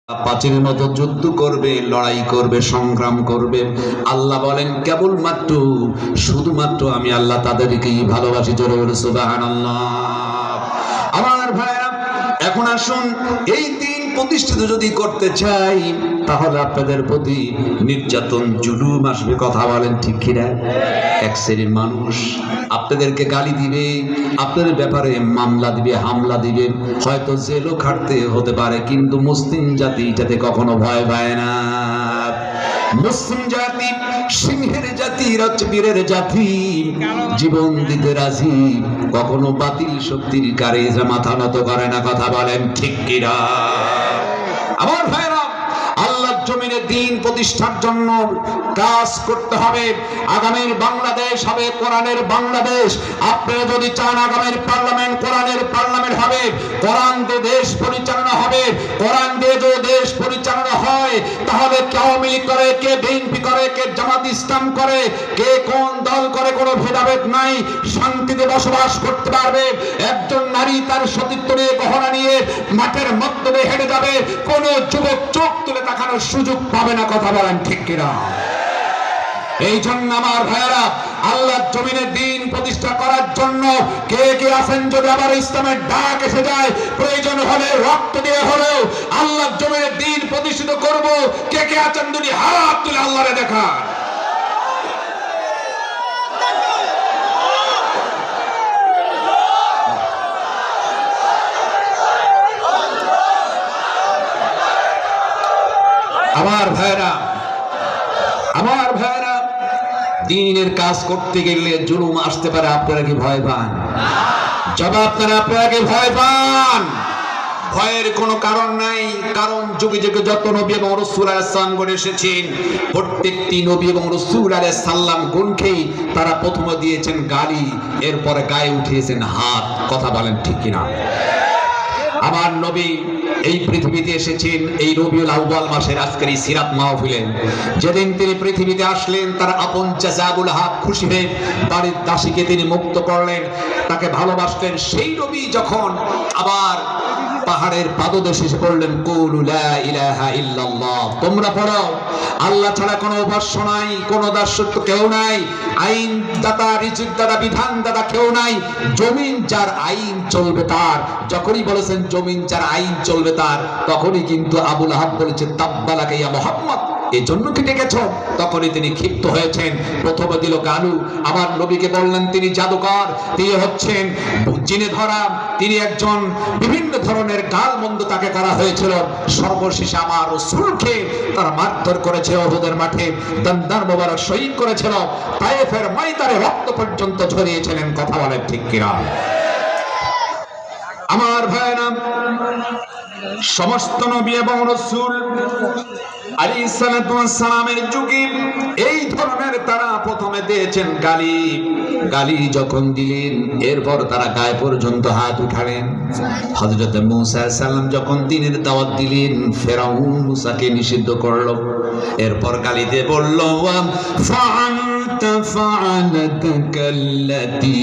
পাঁচের মতো যুদ্ধ করবে, লড়াই করবে, সংগ্রাম করবে। আল্লাহ বলেন কেবলমাত্র শুধুমাত্র আমি আল্লাহ তাদেরকেই ভালোবাসি। জোরে বলে সুবহানাল্লাহ। আমার ভাইরা, এখন আসুন, এই দিন প্রতিষ্ঠিত যদি করতে চাই তাহলে আপনাদের প্রতি নির্যাতন জুলুম আসবে। কথা বলেন ঠিক কিনা? এক শ্রেণীর মানুষ আপনাদেরকে গালি দিবে, আপনাদের ব্যাপারে মামলা দিবে, হামলা দিবে, হয়তো জেলও খাটতে হতে পারে, কিন্তু মুসলিম জাতি এটাতে কখনো ভয় পায় না। মুসলিম জাতি সিংহের জাতি, রাজবীরের জাতি, জীবন দিতে রাজি, কখনো বাতিল শক্তির কাছে মাথা নত করে না। কথা বলেন ঠিক কিনা? আমার ভাইরা, আল্লাহর জমিনে দিন প্রতিষ্ঠার জন্য কাজ করতে হবে। আগামীর বাংলাদেশ হবে কোরআনের বাংলাদেশ। আপনারা যদি চান আগামীর পার্লামেন্ট কোরআনের পার্লামেন্ট হবে, কোরআন দিয়ে দেশ পরিচালনা হবে, কোরআন দিয়ে যদি দেশ পরিচালনা হয় তাহলে কে আওয়ামী লীগ করে, কে বিএনপি করে, কে জামাত ইসলাম করে, কে কোন দল করে, কোনো ভেদাভেদ নাই, শান্তিতে বসবাস করতে পারবে। একজন নারী তার সতীত্ব নিয়ে, গহনা নিয়ে মাঠের মধ্যে দিয়ে হেঁটে যাবে, কোনো যুবক চোখ তুলে তাকানোর সুযোগ পাবে না। কথা বলেন ঠিক কিনা? এই জন্য আমার ভাইয়েরা, আল্লাহর জমিনে দিন প্রতিষ্ঠা করার জন্য কে কে আছেন? যদি আবার ইসলামের ডাক এসে যায়, প্রয়োজন হলে রক্ত দিয়ে হলেও আল্লাহর জমিনে দিন প্রতিষ্ঠিত করব, কে কে আছেন? যদি হাত তুলে আল্লাহরে দেখা। আমার ভাইরা, আমার ভাইরা, দ্বীনের কাজ করতে গেলে জুলুম আসতে পারে। আপনারা কি ভয় পান? জবাব দেন, আপনারা কি ভয় পান? ভয়ের কোনো কারণ নাই। কারণ যুগে যুগে যত নবী এবং রাসূল আলাইহিস সালাম গণ এসেছেন, প্রত্যেকটি নবী এবং রাসূল আলাইহিস সালাম গণকেই তারা প্রথমে দিয়েছেন গালি, এরপরে গায়ে উঠিয়েছেন হাত। কথা বলেন ঠিক কিনা? আমার নবী এই পৃথিবীতে এসেছেন এই রবিউল আউয়াল মাসের আজকের এই সিরাত মাহফিলে। যেদিন তিনি পৃথিবীতে আসলেন, তার আপন চাচা আবু লাহাব খুশি হয়ে বাড়ির দাসীকে তিনি মুক্ত করলেন, তাকে ভালোবাসলেন। সেই নবী যখন আবার পাহাড়ের পাদদেশে এসে পড়লেন, কুলু লা ইলাহা ইল্লাল্লাহ, তোমরা পড়ো আল্লাহ ছাড়া কোনো উপাস্য নাই, কোনো দাসত্ব কেউ নাই, আইন দাতা, রিজিক দাতা, বিধান দাতা কেউ নাই, জমিন যার আইন চলবে তার। যখনই বলেছেন জমিন যার আইন চলবে তার, তখনই কিন্তু আবু লাহাব বলেছে তাব্বালাকা ইয়া মুহাম্মদ, এই জন্য কি ডেকেছ? তখনই তিনি ক্ষিপ্ত হয়েছেন, প্রথমে দিল গালু। আমার নবীকে বললেন তিনি জাদুকর, তিনি হচ্ছেন জিনে ধরা, তিনি একজন, বিভিন্ন ধরনের গাল মন্দ তাকে করা হয়েছিল। সর্বশেষে আমার রাসূলকে তারা মারধর করেছে, উহুদের মাঠে দন্দার মোবারক শহীদ করেছিল, তায়েফের ময়দানে রক্ত পর্যন্ত ঝরিয়েছিলেন। কথা বলেন ঠিক কিনা? আমার ভাইরা, সমস্ত নবী এবং রাসূল আলাইহিস সালাতু ওয়াস সালামের যুগে এই ধরনের তারা প্রথমে দিয়েছেন গালি। গালি যখন দিলেন, এরপর তারা গায়ে পর্যন্ত হাত উঠালেন। হযরত মূসা আলাইহিস সালাম যখন দ্বীনের দাওয়াত দিলেন, ফেরাউন মূসাকে নিষিদ্ধ করলো। এরপর গালি দিয়ে বলল, ফাআলতা ফাআলাতাকা আল্লাতী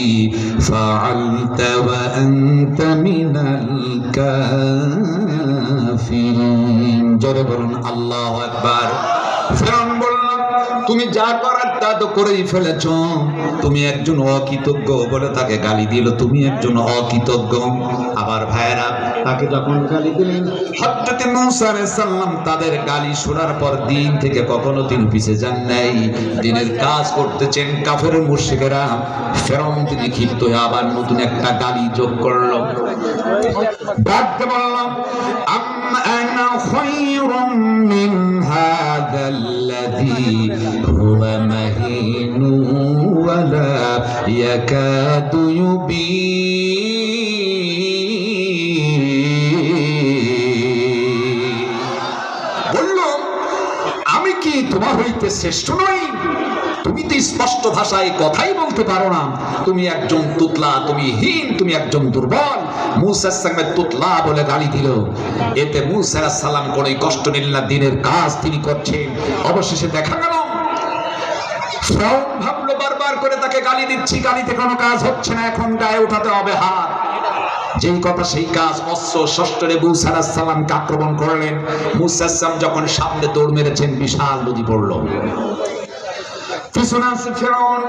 ফাআলতা ওয়া আনতা মিনাল কাফিরিন। জোরে বলুন আল্লাহু আকবার। ফেরাউন বলল, তুমি যা করার তা তো করেই ফেলেছ, তুমি একজন অকৃতজ্ঞ বলে তাকে গালি দিল, তুমি একজন অকৃতজ্ঞ। আবার ভাইয়েরা, তাকে যখন গালি দিলেন, হযরত মূসা আলাইহিস সালাম তাদের গালি শোনার পর দিন থেকে কখনো তিনি পিছে যান নাই, দ্বীনের কাজ করতেছেন। কাফের মুশরিকেরা, ফেরাউন তিনি ক্ষিপ্ত হয়ে আবার নতুন একটা গালি যোগ করলো। ডাকতে বললাম, আনা খায়রুম মিন হাযাল্লাযী হুয়া মাহিনু ওয়া লা ইয়াকাদু ইউবিন। বলল, আমি কি তোমার হইতে শ্রেষ্ঠ নই? তুমি তো স্পষ্ট ভাষায় কথাই বলতে পারো না, তুমি একজন তুতলা, তুমি হীন, তুমি একজন দুর্বল। মূসা আলাইহিস সালামের তুতলা বলে গালি দিল। এতে মূসা আলাইহিস সালাম কোনো কষ্ট নিলেন না, দ্বীনের কাজ তিনি করছেন। অবশেষে দেখা গেল ফেরাউন ভাবলো বারবার করে তাকে গালি দিচ্ছি, গালিতে কোনো কাজ হচ্ছে না, এখন গায়ে উঠাতে হবে হাত। যেই কথা সেই কাজ। অস্ত্র শস্ত্রে মুসা আলাইহিস সালামকে আক্রমণ করলেন। মুসা আলাইহিস সালাম যখন সামনে দৌড় মেরেছেন, বিশাল নদী পড়ল, পিছনে আছে ফেরাউন।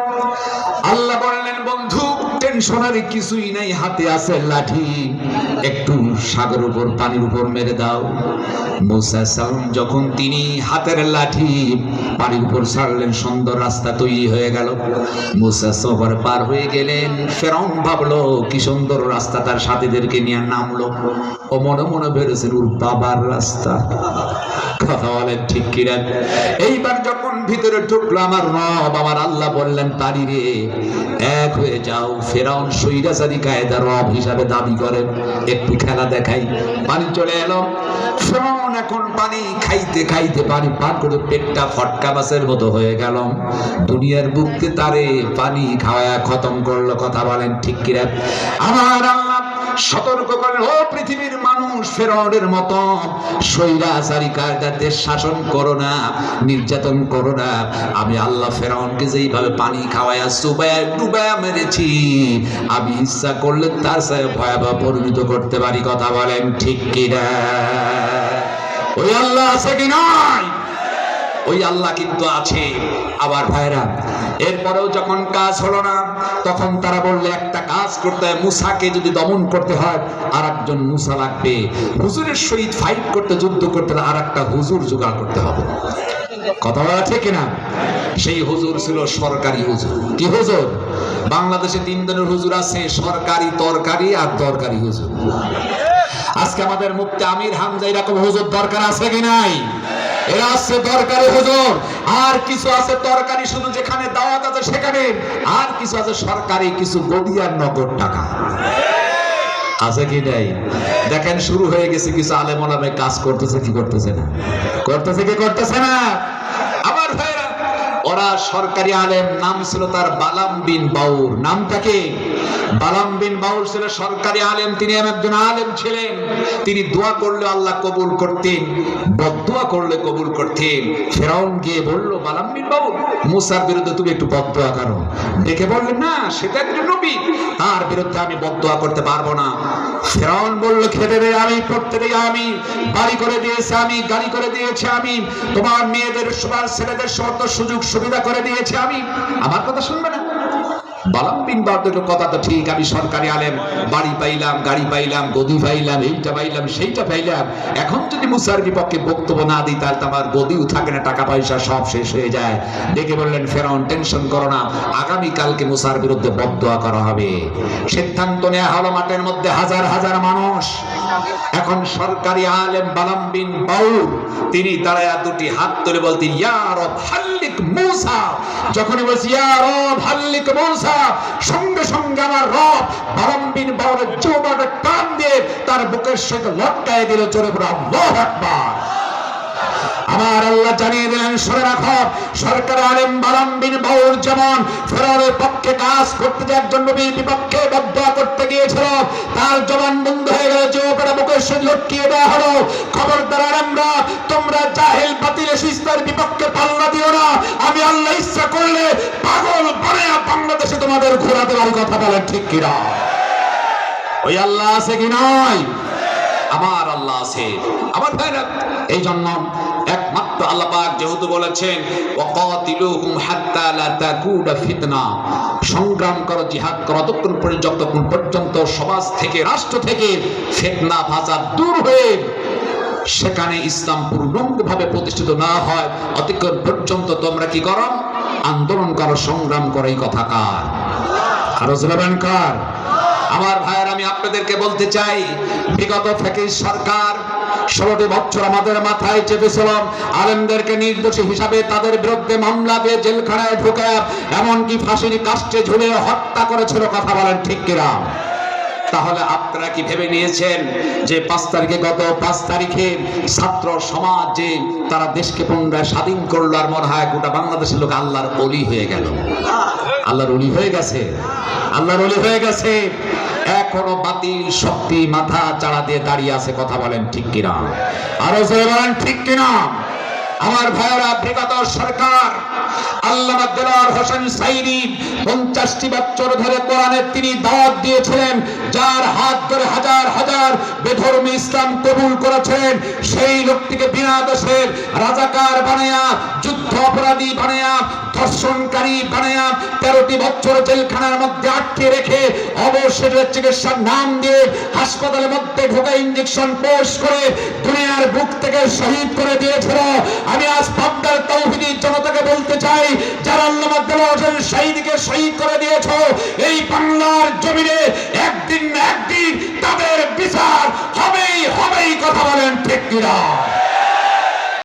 আল্লাহ বললেন, বন্ধু টেনশনের কিছুই নাই, হাতে আছে লাঠি, একটু সাগর উপর পানির উপর মেরে দাও। মুসা আলাইহিস সালাম যখন তিনি হাতের লাঠি পানির উপর ছাড়লেন, সুন্দর রাস্তা তৈরি হয়ে গেল। মুসা সফর পার হয়ে গেলেন। ফেরাউন ভাবলো কি সুন্দর রাস্তা, তার সাথীদেরকে নিয়ে নামলো। ও মনে মনে বেরোছেন ওর বাবার রাস্তা। কথা বলেন ঠিক কিনা? এইবার যখন ভিতরে ঢুকলো, আমার রব আমার আল্লাহ বললেন, পানি রে এক হয়ে যাও। ফেরাউন স্বৈরাচারী কায়দা রব হিসাবে দাবি করে, একটু খেলা দেখাই। পানি চলে এলো। ফেরাউন এখন পানি খাইতে খাইতে পানি পান করে পেটটা ফটকা মাছের মতো হয়ে গেল। দুনিয়ার বুকতে তারে পানি খাওয়া খতম করলো। কথা বলেন ঠিক কিনা? আমার আল্লাহ সতর্ক করেন, ও পৃথিবীর মানুষ, ফেরাউনের মতো স্বৈরাচারী কায়দাতে শাসন করো না, নির্যাতন করো না। আমি আল্লাহ ফেরাউনকে যেইভাবে পানি খাওয়ায়া চুবায়া ডুবায়া মেরেছি, আমি ইচ্ছা করলে তার সাথে ভয়াবহ পরিণত করতে পারি। কথা বলেন ঠিক কিনা? ওই আল্লাহ আছে কি নাই? ওই আল্লাহ কিন্তু আছে। আবার ভাইরা, এরপরেও যখন কাজ হলো না, তখন তারা বললে একটা কাজ করতে হয়, মুসাকে যদি দমন করতে হয় আর একজন মুসা লাগবে। হুজুরের সহিত ফাইট করতে, যুদ্ধ করতে আর একটা হুজুর জোগাড় করতে হবে। কথা বলা ঠিক কিনা? সেই হুজুর ছিল সরকারি হুজুর। কি হুজুর? বাংলাদেশে 3 ধরনের হুজুর আছে, সরকারি, তরকারি আর দরকারি হুজুর। আজকে আমাদের মুফতি আমির হামজা এরকম হুজুর দরকার আছে কি নাই? এরা আছে দরকারি হুজুর। আর কিছু আছে তরকারি, শুধু যেখানে দাওয়াত আছে সেখানে। আর কিছু আছে সরকারি, কিছু গদি আর নগদ টাকা আছে কি নাই? দেখেন শুরু হয়ে গেছে, কিছু আলেম ওলামা কাজ করতেছে কি করতেছে না? করতেছে কি করতেছে না? আমার ভাইরা, ওরা সরকারি আলেম, নাম ছিল তার বালাম বিন বাউর। নামটা কি? বালাম বিন বাউর ছিল সরকারি আলেম। তিনি একজন আলেম ছিলেন। তিনি দোয়া করলে আল্লাহ কবুল করতেন, বদদোয়া করলে কবুল করতেন। ফেরাউন গিয়ে বলল, বালাম বিন বাউর, মুসার বিরুদ্ধে তুমি একটু বদদোয়া করো। দেখে বললেন, না, সেটা একজন নবী, তার বিরুদ্ধে আমি বদদোয়া করতে পারবো না। ফেরাউন বলল, খেতে দে, আমি পড়তে দেই, আমি বাড়ি করে দিয়েছি, আমি গাড়ি করে দিয়েছি, আমি তোমার মেয়েদের সবার ছেলেদের সমস্ত সুযোগ সুবিধা করে দিয়েছি, আমি আমার কথা শুনবে না? বালাম বিন বাউর কথা তো ঠিক, আমি সরকারি আলেম, বাড়ি পাইলাম, গাড়ি পাইলাম, গদি পাইলাম, এইটা পাইলাম, সেইটা পাইলাম। এখন যদি মুসার বিপক্ষে বক্তব্য না দিই, তাহলে তো আমার গদিও থাকে না, টাকা পয়সা সব শেষ হয়ে যায়। ডেকে বললেন, ফেরাউন টেনশন করো না, আগামীকালকে মুসার বিরুদ্ধে বদদোয়া করা হবে। সিদ্ধান্ত নেওয়া হলো। মাঠের মধ্যে হাজার হাজার মানুষ। এখন সরকারি আলেম বালাম বিন বাউর তিনি দাঁড়ায়া দুটি হাত তুলে বলতেন, ইয়া রব হাল্লিক মুসা। যখনই বলছি ইয়া রব হাল্লিক মুসা, সঙ্গে সঙ্গে আমার রব বালাম বিন বাউরের জোবাটা টান দিয়ে তার বুকের সাথে লটকায় দিল। জোরে বলে আল্লাহু আকবার। আমার আল্লাহ জানিয়ে দিলেন, শুনে রাখো, সরকার আলেম বালাম বিন বাউর যেমন ফেরাউনের পক্ষে কাজ করতে যে একজন নবীর বিপক্ষে বদদোয়া করতে গিয়েছিল, তার জবান বন্ধ হয়ে গেল, জোবাটা বুকের সাথে লটকিয়ে দেওয়া হলো। খবরদার আলেমরা, তোমরা জাহেল বাতিল শিস্তার বিপক্ষে পাল্লা দিও না। আমি আল্লাহ ইচ্ছা করলে পাগল বানায়া বাংলাদেশে তোমাদের ঘোরাতে পারি। কথা বলেন ঠিক কিনা? ওই আল্লাহ আছে কি নয়? আমার আল্লাহ আছে। আমার ভাইরা, এই জন্য একমাত্র আল্লাহ পাক যেহেতু বলেছেন, ওয়াকাতিলুহুম হাত্তা লা তাকুনা ফিতনা, সংগ্রাম করো, জিহাদ করো যতক্ষণ পর্যন্ত সমাজ থেকে, রাষ্ট্র থেকে ফিতনা ফাসাদ দূর হয়ে সেখানে ইসলাম পূর্ণাঙ্গভাবে প্রতিষ্ঠিত না হয়, অতক্ষণ পর্যন্ত তোমরা কি করো? আন্দোলন করো, সংগ্রাম করো। এই কথা কার? আরো বলবেন কার? আমার ভাইয়ের, আমি আপনাদেরকে বলতে চাই, বিগত থেকে সরকার 16টি বছর আমাদের মাথায় চেপেছিল। আলেমদেরকে নির্দোষী হিসাবে তাদের বিরুদ্ধে মামলা দিয়ে জেলখানায় ঢুকে এমনকি ফাঁসির কাস্টে ঝুলে হত্যা করেছিল। কথা বলেন ঠিক কিনা? তাহলে আপনারা কি ভেবে নিয়েছেন যে 5 তারিখে, গত 5 তারিখে ছাত্র সমাজ যে তারা দেশকে পুনরায় স্বাধীন করলো, আর মনে হয় গোটা বাংলাদেশের লোক আল্লাহর ওলি হয়ে গেল? আল্লাহর ওলি হয়ে গেছে, আল্লাহর ওলি হয়ে গেছে। এখনো বাতিল শক্তি মাথা চাড়া দিয়ে দাঁড়িয়ে আছে। কথা বলেন ঠিক কিনা? আরো জোরে বলেন ঠিক কিনা? আমার ভাইয়েরা, বিগত সরকার আল্লামা দেলোয়ার হোসেন সাইদি 50টি বছর ধরে কোরআনের তিনি দাওয়াত দিয়েছিলেন, যার হাত ধরে হাজার হাজার বেধর্মী ইসলাম কবুল করেছেন, সেই লোকটিকে বিনা দোষের রাজাকার বানায়া, যুদ্ধ অপরাধী বানায়া, ধর্ষণকারী বানায়া 13টি বছর জেলখানার মধ্যে আটকে রেখে অবশেষে চিকিৎসার নাম দিয়ে হাসপাতালের মধ্যে ঢোকা ইঞ্জেকশন পোষ করে দুনিয়ার বুক থেকে শহীদ করে দিয়েছিল। আমি আজ পাবনার তৌহিদি জনতাকে বলতে চাই, যারা আল্লামা দেলোয়ার হোসেন সাইদিকে শহীদ করে দিয়েছ, এই বাংলার জমিনে একদিন না একদিন তাদের বিচার হবেই হবেই। কথা বলেন ঠিক কিনা?